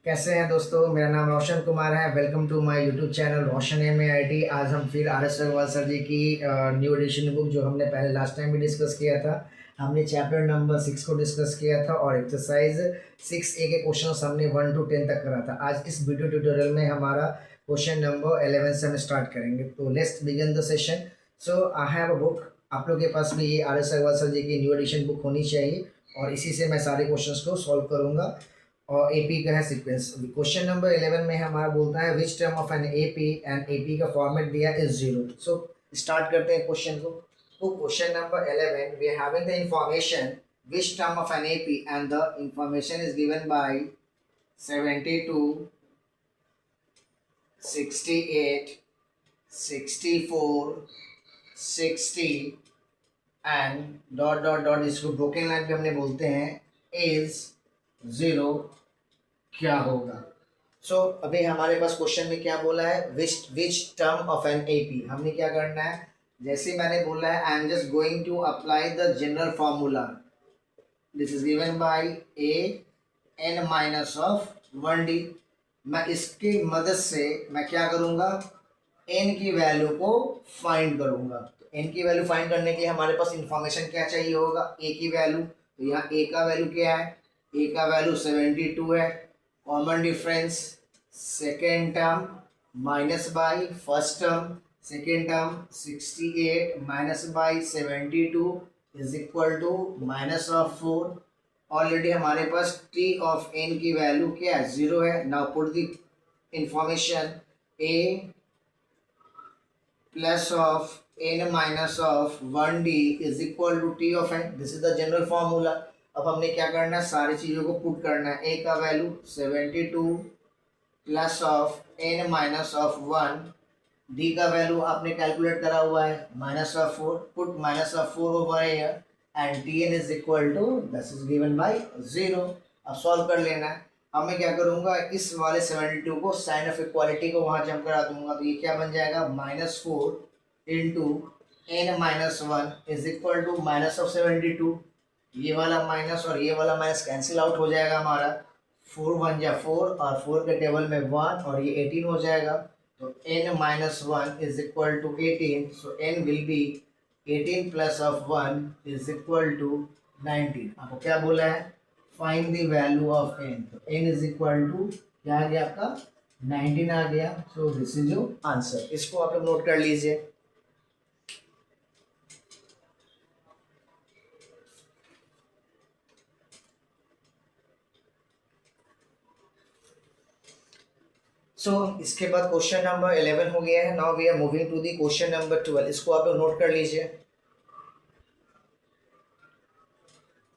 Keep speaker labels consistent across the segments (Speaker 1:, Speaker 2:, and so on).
Speaker 1: कैसे हैं दोस्तों। मेरा नाम रोशन कुमार है। Welcome to my YouTube channel Roshan MAIT। आज हम फिर RS अग्रवाल सर जी की न्यू एडिशन बुक जो हमने पहले लास्ट टाइम भी डिस्कस किया था, हमने चैप्टर नंबर 6 को डिस्कस किया था और एक्सरसाइज 6A के क्वेश्चन हमने 1 to 10 तक करा था। आज इस वीडियो ट्यूटोरियल में हमारा क्वेश्चन नंबर 11 से हम स्टार्ट करेंगे। तो let's begin the session. So I have a book. आप लोग के पास भी ये RS अग्रवाल सर जी की न्यू एडिशन बुक होनी चाहिए और इसी से मैं सारे क्वेश्चंस को सॉल्व करूंगा और एपी का है सीक्वेंस। क्वेश्चन नंबर 11 में हमारा बोलता है which term of an AP and AP का फॉर्मेट दिया इज जीरो। सो स्टार्ट करते हैं क्वेश्चन को। तो question number 11 we are having the information which term of an AP and the information is given by 72, 68, 64, 60 and dot dot dot, इसको broken line पे हमने बोलते हैं इज जीरो, क्या होगा। सो अभी हमारे पास क्वेश्चन में क्या बोला है, which term of an AP. हमने क्या करना है, जैसे मैंने बोला है I am just going to apply the general formula. This is given by a n minus of 1d। मैं इसकी मदद से मैं क्या करूंगा, एन की वैल्यू को फाइंड करूंगा। तो एन की वैल्यू फाइंड करने के लिए हमारे पास इंफॉर्मेशन क्या चाहिए होगा, ए की वैल्यू। तो यहाँ ए का वैल्यू क्या है, ए का वैल्यू 72 है। Common difference second term minus by first term, second term 68 minus by 72 is equal to minus of 4। Already हमारे पास टी ऑफ एन की वैल्यू क्या है, जीरो है। Now put the information a plus of n minus of 1d is equal to T of n। This is the general formula. अब हमने क्या करना है, सारी चीज़ों को पुट करना है। a का value 72 plus of n minus of 1, d का वैल्यू आपने कैलकुलेट करा हुआ है minus of 4, put minus of 4 over here and tn is equal to this is given by 0। अब सॉल्व कर लेना है। अब मैं क्या करूंगा, इस वाले 72 को साइन ऑफ इक्वालिटी को वहां जंप करा दूंगा। तो ये क्या बन जाएगा, -4 into n minus 1 is equal to minus of 72। ये वाला माइनस और ये वाला माइनस कैंसिल आउट हो जाएगा हमारा। 4 1 जा 4 और 4 के टेबल में 1 और ये 18 हो जाएगा। तो n minus 1 is equal to 18। So n will be 18 plus of 1 is equal to 19। आपको क्या बोला है, find the value of n। तो n इज इक्वल टू क्या आ गया आपका, 19 आ गया। So this is your answer. इसको आप लोग नोट कर लीजिए। इसके बाद क्वेश्चन नंबर 11 हो गया है। Now we are moving to the question number 12। इसको आप लोग नोट कर लीजिए।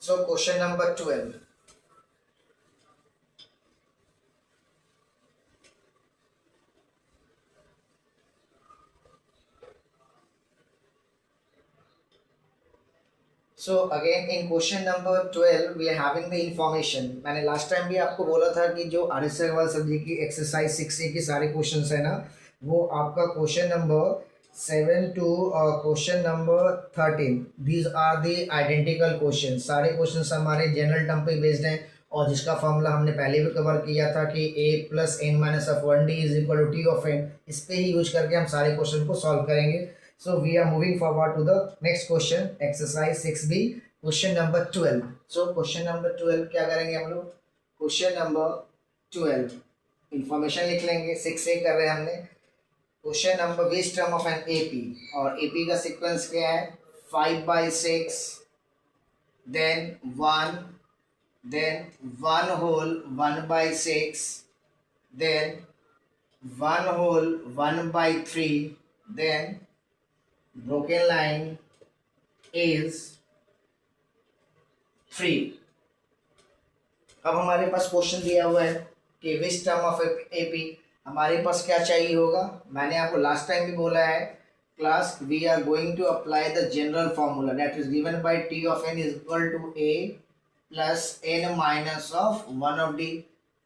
Speaker 1: Question number 12। So again in question number 12 we are having the information. मैंने लास्ट टाइम भी आपको बोला था कि जो RS अग्रवाल सर जी की एक्सरसाइज 6A की सारे क्वेश्चंस है ना, वो आपका question number 7 to question number 13 these are the identical question. सारे क्वेश्चन हमारे जनरल टर्म पे बेस्ड हैं और जिसका फॉर्मूला हमने पहले भी कवर किया था कि a plus n minus of 1d is equal to T of n। इस पे ही यूज करके हम सारे क्वेश्चन को सॉल्व करेंगे। So we are moving forward to the next question, exercise 6B, question number 12. So question number 12 क्या करेंगे हम लोग, question number 12 इंफॉर्मेशन लिख लेंगे। 6A कर रहे हैं हमने। Question number which term of N AP, और AP का सीक्वेंस क्या है, 5/6, then 1, then 1 whole 1/6, then 1 whole 1/3, then broken line is 3। अब हमारे पास क्वेश्चन दिया हुआ है कि विच टर्म ऑफ एपी। हमारे पास क्या चाहिए होगा, मैंने आपको लास्ट टाइम भी बोला है class, we are going to apply the general formula that is given by T of n is equal to a plus n minus of 1 of d.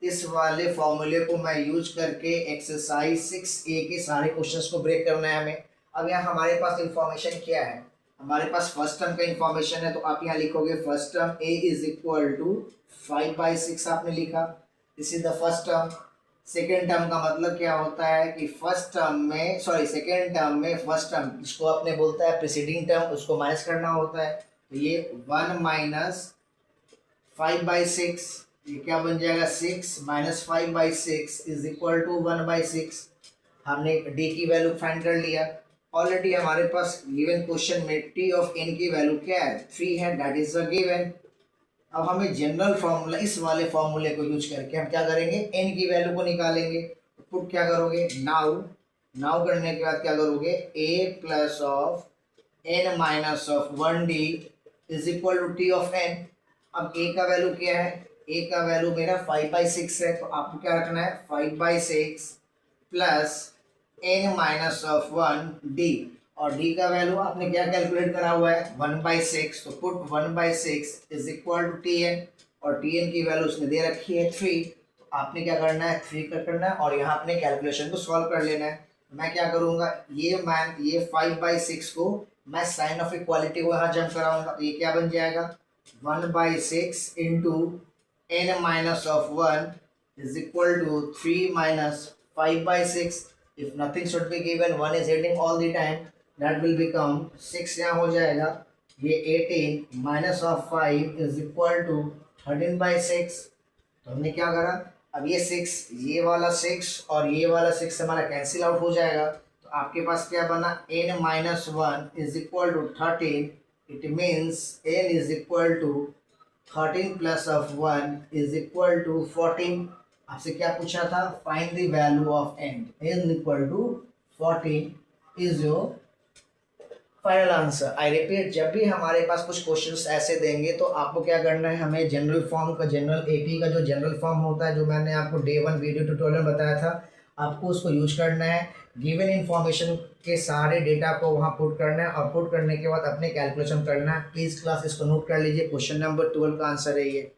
Speaker 1: इस वाले फॉर्मूले को मैं यूज करके एक्सरसाइज 6A के सारे क्वेश्चंस को ब्रेक करना है हमें। अब यहाँ हमारे पास इंफॉर्मेशन क्या है, हमारे पास फर्स्ट टर्म का इंफॉर्मेशन है। तो आप यहाँ लिखोगे first term a is equal to 5/6 आपने लिखा। This is the first term. Second term का मतलब क्या होता है कि फर्स्ट टर्म में सेकेंड टर्म में फर्स्ट टर्म इसको अपने बोलता है प्रीसीडिंग टर्म, उसको माइनस करना होता है। तो ये 1 माइनस 5/6, ये क्या बन जाएगा 6 माइनस 5/6 इज इक्वल टू 1/6। हमने डी की वैल्यू फाइंड कर लिया। ऑलरेडी हमारे पास गिवन क्वेश्चन में टी ऑफ एन की वैल्यू क्या है 3 है, दैट इज अ गिवन। अब हमें जनरल फॉर्मूला इस वाले फॉर्मूले को यूज करके हम क्या करेंगे एन की वैल्यू को निकालेंगे। पुट क्या करोगे नाउ, नाउ करने के बाद क्या करोगे A plus of n minus of 1d is equal to T of n. अब ए का वैल्यू क्या है, ए का वैल्यू मेरा 5/6 है, तो आपको क्या रखना है 5/6 plus n minus of 1d, और d का वैल्यू आपने क्या कैलकुलेट करा हुआ है 1/6, तो put 1/6 is equal to T n, और टी एन की वैल्यू उसने दे रखी है 3, तो आपने क्या करना है 3 करना है और यहाँ अपने कैलकुलेशन को सॉल्व कर लेना है। मैं क्या करूँगा ये 5/6 को मैं साइन ऑफ इक्वालिटी को यहाँ जम कराऊंगा, तो ये क्या बन जाएगा 1/6 into n minus of 1 is equal to 3 minus 5/6। if nothing should be given, 1 is heading all the time, that will become 6 यहाँ हो जाएगा। ये 18 minus of 5 is equal to 13/6। तो हमने क्या करा, अब ये 6 ये वाला 6 और ये वाला 6 हमारा कैंसिल आउट हो जाएगा, तो आपके पास क्या बना n minus 1 is equal to 13। It means n is equal to 13 plus of 1 is equal to 14। आपसे क्या पूछा था find the value of n, n equal to 14 is your final answer. I repeat, जब भी हमारे पास कुछ क्वेश्चंस ऐसे देंगे तो आपको क्या करना है, हमें जनरल फॉर्म का जनरल एपी का जो जनरल फॉर्म होता है जो मैंने आपको डे 1 वीडियो ट्यूटोरियल में बताया था, आपको उसको यूज करना है। गिवन इन्फॉर्मेशन के सारे डेटा को वहाँ पुट करना है और पुट करने के बाद अपने कैलकुलेशन करना है। प्लीज़ क्लास इसको नोट कर लीजिए, क्वेश्चन नंबर 12 का आंसर है ये।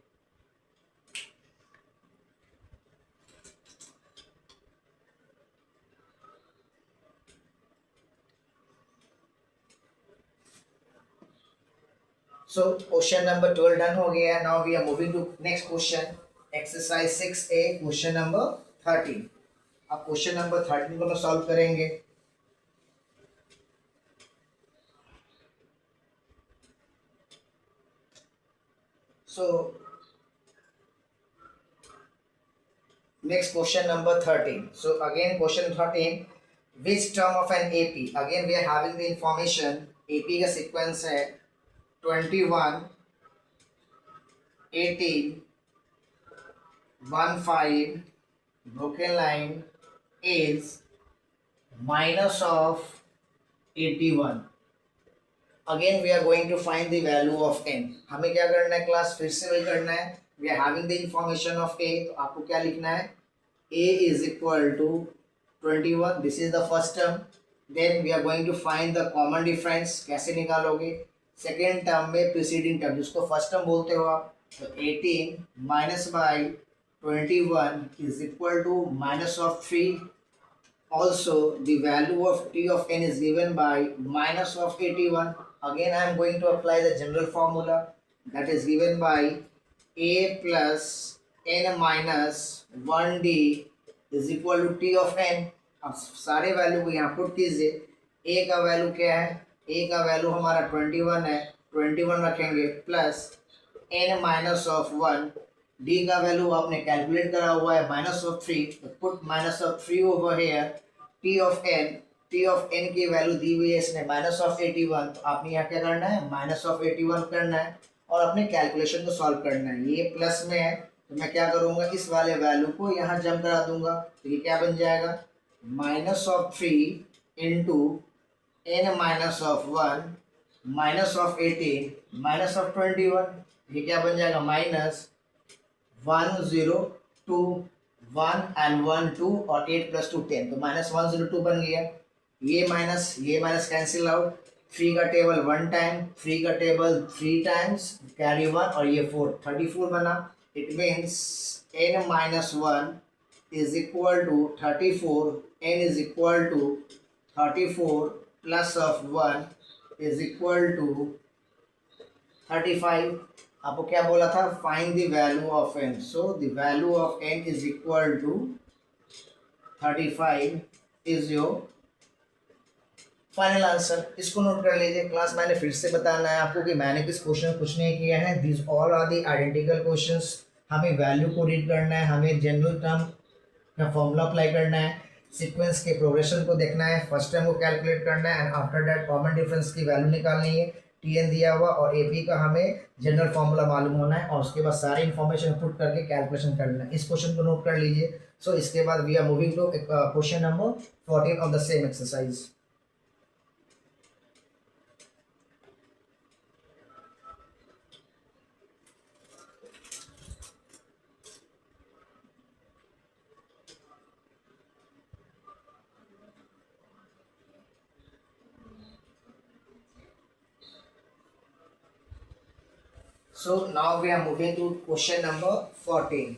Speaker 1: So question number 12 done हो गया है। Now we are moving to next question, exercise 6A, question number 13। अब क्वेश्चन नंबर 13 को हम सॉल्व करेंगे। So next question number 13। So again question 13, which term of an AP, again we are having the information AP का sequence है 21 18 15 broken line is minus of 81। Again we are going to find the value of n। हमें क्या करना है class, फिर से वही करना है। We are having the information of a, तो आपको क्या लिखना है a is equal to 21, this is the first term. Then we are going to find the common difference, कैसे निकालोगे सेकेंड टर्म में प्रीसीडिंग टर्म जिसको फर्स्ट टर्म बोलते हो आप, तो 18 minus by 21 is equal to minus of 3। Also the value of t of n is given by minus of 81। again I am going to apply the general formula, that is given by a plus n minus 1d is equal to t of n। अब सारे value को यहाँ put कीजिए। a का value क्या है, a का value हमारा 21 है, 21 रखेंगे plus n minus of 1, d का वैल्यू आपने कैलकुलेट करा हुआ है माइनस ऑफ 3, तो put minus of 3 over here. t of n की वैल्यू दी हुई है इसने माइनस ऑफ 81, तो आपने यहाँ क्या करना है माइनस ऑफ 81 करना है और अपने कैलकुलेशन को सॉल्व करना है। ये प्लस में है तो मैं क्या करूँगा इस वाले वैल्यू को यहाँ जम करा दूंगा, तो ये क्या बन जाएगा minus of 3 into n minus of 1 minus of 18 minus of 21, ये क्या बन जाएगा माइनस 102, 1 एंड 1 2 और 8 प्लस 2 10, तो माइनस 102 बन गया। ये माइनस कैंसिल आउट, 3 का टेबल 1 टाइम, 3 का टेबल 3 टाइम्स, कैरी 1 और ये 4 34 बना। It means n minus 1 is equal to 34, n is equal to 34 plus of 1 is equal to 35। आपको क्या बोला था, find the value of n, so the value of n is equal to 35 is your final answer. इसको note कर लीजिए। Class मैंने फिर से बताना है आपको कि मैंने किस क्वेश्चन कुछ नहीं किया है, this all are the identical questions. हमें वैल्यू को रीड करना है, हमें जनरल टर्म का फॉर्मूला अप्लाई करना है, सीक्वेंस के प्रोग्रेशन को देखना है, फर्स्ट टर्म को कैलकुलेट करना है, and after that common difference की वैल्यू निकालनी है। टी एन दिया हुआ और ए पी का हमें जनरल फॉर्मूला मालूम होना है और उसके बाद सारी इन्फॉर्मेशन पुट करके कैलकुलेशन करना है। इस क्वेश्चन को नोट कर लीजिए। सो इसके बाद we are moving to question number 14 of the same exercise. So now we are moving to question number 14.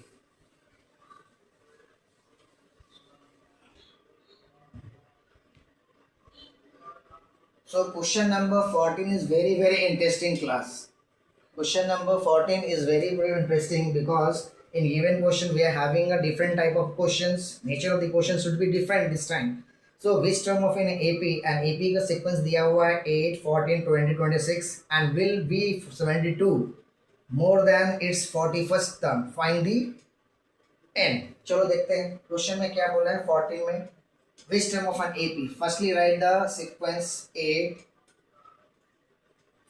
Speaker 1: So question number 14 is very interesting class. Question number 14 is very interesting because in given question we are having a different type of questions. Nature of the question should be different this time. So which term of an AP, and AP का sequence दिया हुआ है 8, 14, 20, 26 and will be 72 more than its 41st term. Find the n. चलो देखते हैं question में क्या बोला है 14 में। which term of an AP? Firstly write the sequence 8,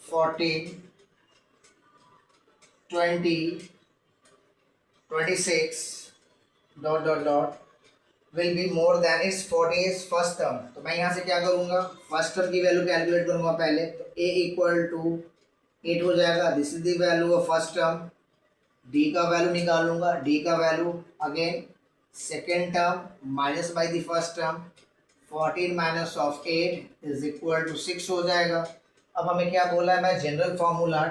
Speaker 1: 14, 20, 26 dot dot dot will be more than its 40th first term। तो मैं यहाँ से क्या करूँगा, फर्स्ट टर्म की वैल्यू कैलकुलेट करूँगा पहले। तो a इक्वल टू 8 हो जाएगा, this is the value of first term. d का वैल्यू निकालूंगा, d का value again second term minus by the first term, 14 minus of 8 is equal to 6 हो जाएगा। अब हमें क्या बोला है, मैं general formula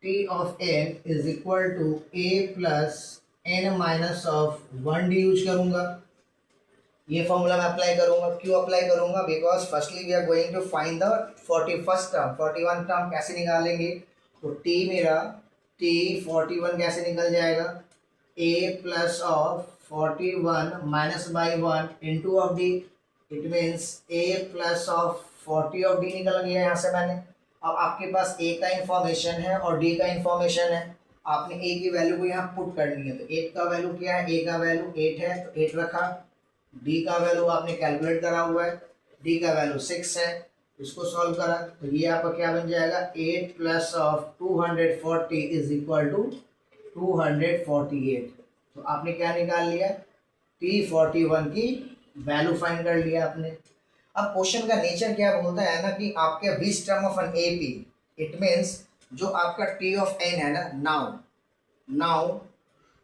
Speaker 1: t of n is equal to a plus n minus of 1d use करूंगा। ये फॉर्मूला मैं अप्लाई करूंगा। क्यों अप्लाई करूंगा, because firstly we are going to find the 41st term. 41 term कैसे निकालेंगे, तो t मेरा t 41 कैसे निकल जाएगा, a plus of 41 minus by 1 into of D, it means a plus of 40 of D निकल गया यहाँ से मैंने। अब आपके पास a का इंफॉर्मेशन है और d का इंफॉर्मेशन है, आपने a की वैल्यू को यहाँ पुट करनी है। तो 8 का वैल्यू क्या है, a का वैल्यू 8 है तो 8 रखा, d का वैल्यू आपने कैलकुलेट करा हुआ है, d का वैल्यू 6 है, इसको सॉल्व करा तो ये आपका क्या बन जाएगा, 8 plus of 240 is equal to 248। तो आपने क्या निकाल लिया, T41 की वैल्यू फाइंड कर लिया आपने। अब क्वेश्चन का नेचर क्या बोलता है ना कि आपके which term of N AP, it means जो आपका T ऑफ n है ना, नाउ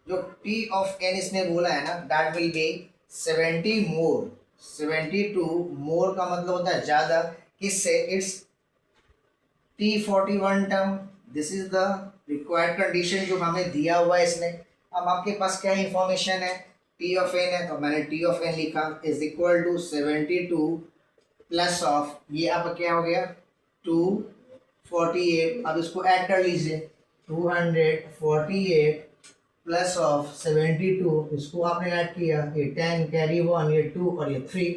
Speaker 1: जो T ऑफ n इसने बोला है ना, दैट विल बी 70 मोर, 72 मोर का मतलब होता है ज़्यादा, किससे, it's T41 term. This is the required condition जो हमें दिया हुआ है इसने। अब आपके पास क्या इंफॉर्मेशन है, T ऑफ n है तो मैंने T ऑफ n लिखा is equal to 72 plus of ये आपका क्या हो गया 248। अब इसको ऐड कर लीजिए, 248 प्लस ऑफ 72, इसको आपने ऐड किया, ये 10 कैरी 1, ये 2 और ये 3,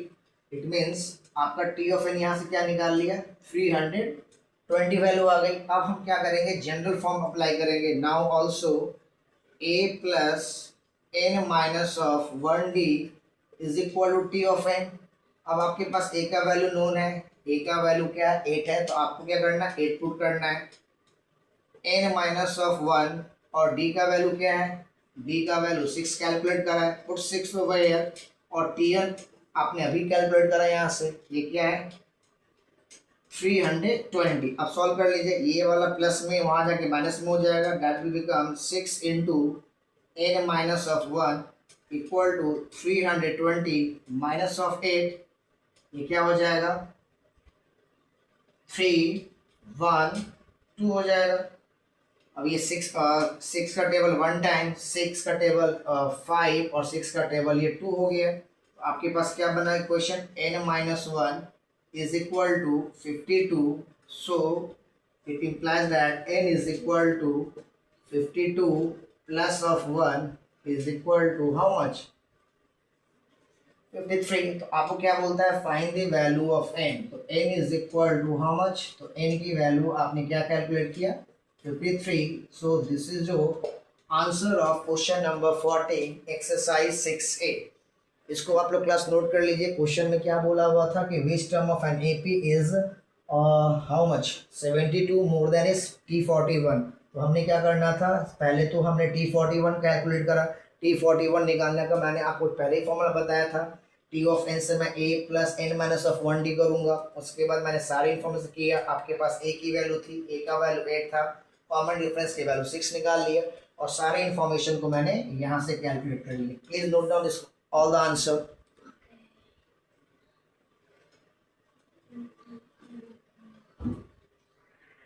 Speaker 1: इट मीन्स आपका टी ऑफ एन यहाँ से क्या निकाल लिया, 320 वैल्यू आ गई। अब हम क्या करेंगे, जनरल फॉर्म अप्लाई करेंगे। Now also a plus n minus of 1d is equal to T of n। अब आपके पास a का वैल्यू नोन है, a का वैल्यू क्या है 8 है, तो आपको क्या करना है 8 पुट करना है, n माइनस ऑफ 1 और d का वैल्यू क्या है, d का वैल्यू 6 कैलकुलेट करा है, पुट 6 ओवर हियर, और tn आपने अभी कैलकुलेट करा यहाँ से, ये क्या है 320। अब सॉल्व कर लीजिए, ये वाला प्लस में वहाँ जाके माइनस में हो जाएगा, that will become 6 into n minus of 1 equal to 320 minus of 8, ये क्या हो जाएगा 312 हो जाएगा। अब ये 6 का टेबल 1 टाइम, 6 का टेबल 5 और 6 का टेबल ये 2 हो गया। तो आपके पास क्या बना equation, n minus 1 is equal to 52, so it implies that n is equal to 52 plus of 1 is equal to how much 53। तो आपको क्या बोलता है, find the value of n। तो n is equal to how much, तो n की value आपने क्या कैलकुलेट किया 53। सो दिस इज जो answer of question number 14 exercise 6A। इसको आप लोग क्लास नोट कर लीजिए। क्वेश्चन में क्या बोला हुआ था कि विच term of an AP is how much 72 more than is T41। तो हमने क्या करना था, पहले तो हमने T41 कैलकुलेट करा। T41 निकालने का मैंने आपको पहले ही फॉर्मूला बताया था, T ऑफ n से मैं a plus n minus of 1d करूंगा। उसके बाद मैंने सारी इन्फॉर्मेशन किया, आपके पास a की वैल्यू थी, a का वैल्यू 8 था, कॉमन डिफरेंस की वैल्यू 6 निकाल लिया और सारे इन्फॉर्मेशन को मैंने यहाँ से कैलकुलेट कर लिया। Please note down this all the answer.